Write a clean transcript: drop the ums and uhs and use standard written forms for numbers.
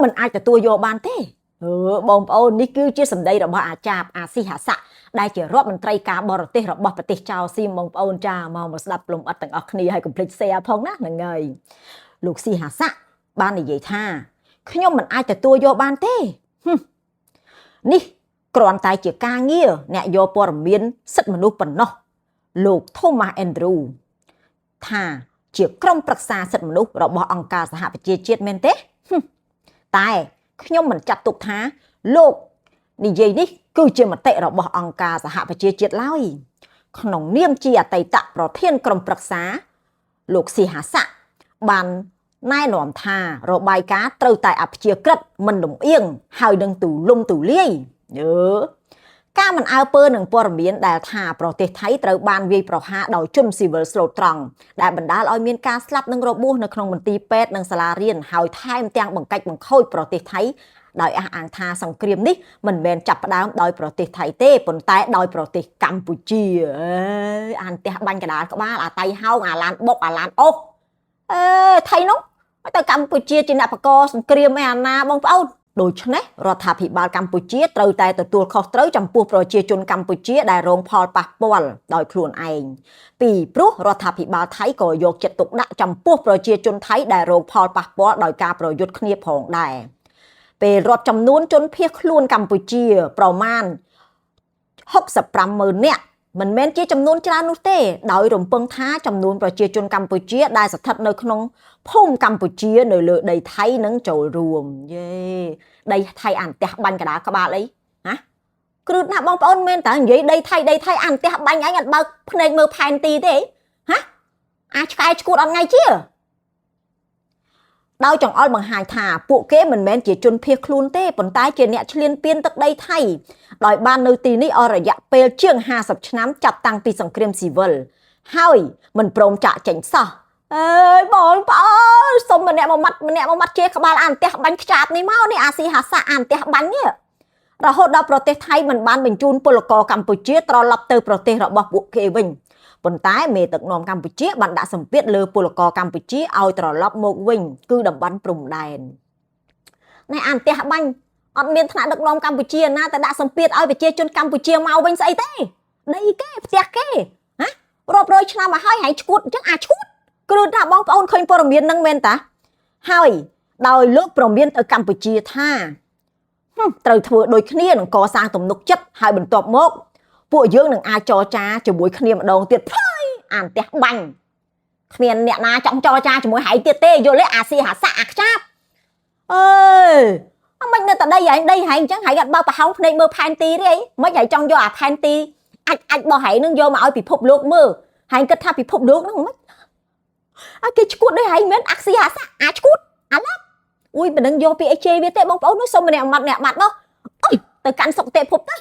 មិនអាចទទួលយកបានទេបងប្អូននេះគឺជាសម្ដីរបស់អាចារ្យអាស៊ីហាស័កដែលជារដ្ឋមន្ត្រីការបរទេសរបស់ប្រទេសចៅស៊ីបងប្អូនចាមកស្ដាប់លំអិតទាំងអស់គ្នាហើយកុំភ្លេច share ផងណាហ្នឹងហើយលោកស៊ីហាស័កបាននិយាយថាខ្ញុំមិនអាចទទួលយកបានទេនេះគ្រាន់តែជាការងារអ្នកយកព័ត៌មានសិទ្ធិមនុស្សប៉ុណ្ណោះលោក Thomas Andrew ថាជាក្រុមប្រឹក្សាសិទ្ធិមនុស្សរបស់អង្គការសហប្រជាជាតិមែនទេតែខ្ញុំមិនចាត់ទុកថាលោកនិយាយនេះគឺជាមតិរបស់អង្គការសហប្រជាជាតិឡើយក្នុងនាមជាអតីតប្រធានក្រុមប្រឹក្សាលោកស៊ីហាស័កបានណែនាំថារបាយការណ៍ត្រូវតែអព្យាក្រឹតមិនលំអៀងហើយនឹងទូលំទូលាយការមិនអើពើនឹងព័ត៌មានដែលថាប្រទេសថៃត្រូវបានវាយប្រហារដោយជនស៊ីវិលស្លូតត្រង់ដែលបណ្ដាលឲ្យមានការស្លាប់និងរបួសនៅក្នុងមន្ទីរពេទ្យនិងសាលារៀនហើយថែមទាំងបង្កាច់បង្ខូចប្រទេសថៃដោយអះអាងថាសង្គ្រាមនេះមិនមែនចាប់ផ្ដើមដោយប្រទេសថៃទេប៉ុន្តែដោយប្រទេសកម្ពុជាអានផ្ទះបាញ់កដាលក្បាលអាតៃហោងអាឡានបុកអាឡានអូសថៃនោះទៅកម្ពុជាជាអ្នកបកសង្គ្រាមឯអាណាបងប្អូនដូច្នេះរដ្ឋាភិបាលកម្ពុជាត្រូវតែទទួលខុសត្រូវចំពោះប្រជាជនកម្ពុជាដែលរងផលប៉ះពាល់ដោយខ្លួនឯងពីព្រោះរដ្ឋាភិបាលថៃក៏យកចិត្តទុកដាក់ចំពោះប្រជាជនថៃដែលរងផលប៉ះពាល់ដោយការប្រយុទ្ធគ្នាផងដែរពេលរាប់ចំនួនជនភៀសខ្លួនកម្ពុជាប្រមាណ65,000 នាក់មិនមែនជាចំនួនច្រើននោះទេដោយរំពឹងថាចំនួនប្រជាជនកម្ពុជាដែលស្ថិតនៅក្នុងភូមិកម្ពុជានៅលើដីថៃនឹងចូលរួមដីថៃអានផ្ទះបាញ់កដាលក្បាលអីណាគ្រឹះណាស់បងប្អូនមែនតើនិយាយដីថៃអានផ្ទះបាញ់អញអត់បើកភ្នែកមើលផែនទីទេហ៎អាឆ្កែឈួតអត់ថ្ងៃជាដោយចង្អុលបង្ហាញថាពួកគេមិនមែនជាជនភៀសខ្លួនទេប៉ុន្តែជាអ្នកឈ្លានពានទឹកដីថៃដោយបាននៅទីនេះអស់រយៈពេលជាង50ឆ្នាំចាប់តាំងពីសង្គ្រាមស៊ីវិលហើយមិនព្រមចាក់ចេញសោះអើយបងប្អូនសុំម្នាក់មួយម៉ាត់ជាក្បាលអានផ្ទះបាញ់ខ្ចាបនេះមកនេះអាស៊ីហាស័កអានផ្ទះបាញ់នេះរហូតដល់ប្រទេសថៃមិនបានបញ្ជូនពលករកម្ពុជាត្រឡប់ទៅប្រទេសរបស់ពួកគេវិញប៉ុន្តែមេដឹកនាំកម្ពុជាបានដាក់សម្ពាធលើពលករកម្ពុជាឲ្យត្រឡប់មកវិញគឺតំបន់ព្រំដែនណែអានផ្ទះបាញ់អត់មានថ្នាក់ដឹកនាំកម្ពុជាណាតែដាក់សម្ពាធឲ្យប្រជាជនកម្ពុជាមកវិញស្អីទេដីគេផ្ទះគេហ៎រាប់រយឆ្នាំមកហើយហែងឈួតអញ្ចឹងឈួតគ្រឹះថាបងប្អូនឃើញព័ត៌មានហ្នឹងមែនតាហើយដោយលោកប្រមានទៅកម្ពុជាថាត្រូវធ្វើដូចគ្នានឹងកសាងទំនុកចិត្តហើយបន្ទាប់មកពួកយើងនឹងអាចចរចាជាមួយគ្នាម្ដងទៀតអានផ្ទះបាញ់គ្មានអ្នកណាចង់ចរចាជាមួយហែងទៀតទេយល់ទេអាស៊ីហាស័កអាខ្ចាបអើយអមិននៅតែដីហែងអញ្ចឹងហែងអត់បើប្រហោងភ្នែកមើលផែនទីទេអីមិនហែងចង់យកអាផែនទីអាចរបស់ហែងនឹងយកមកឲ្យពិភពលោកមើលហែងគិតថាពិភពលោកហ្នឹងមិនគេឈួតដូចហែងមែនអាស៊ីហាស័កអាឈួតអាឡាប់អុយមិនដឹងយកពីអីជេរវាទេបងប្អូននោះសុំម្នាក់ម៉ាត់នោះអុយទៅកាន់សុខទេភពទៅ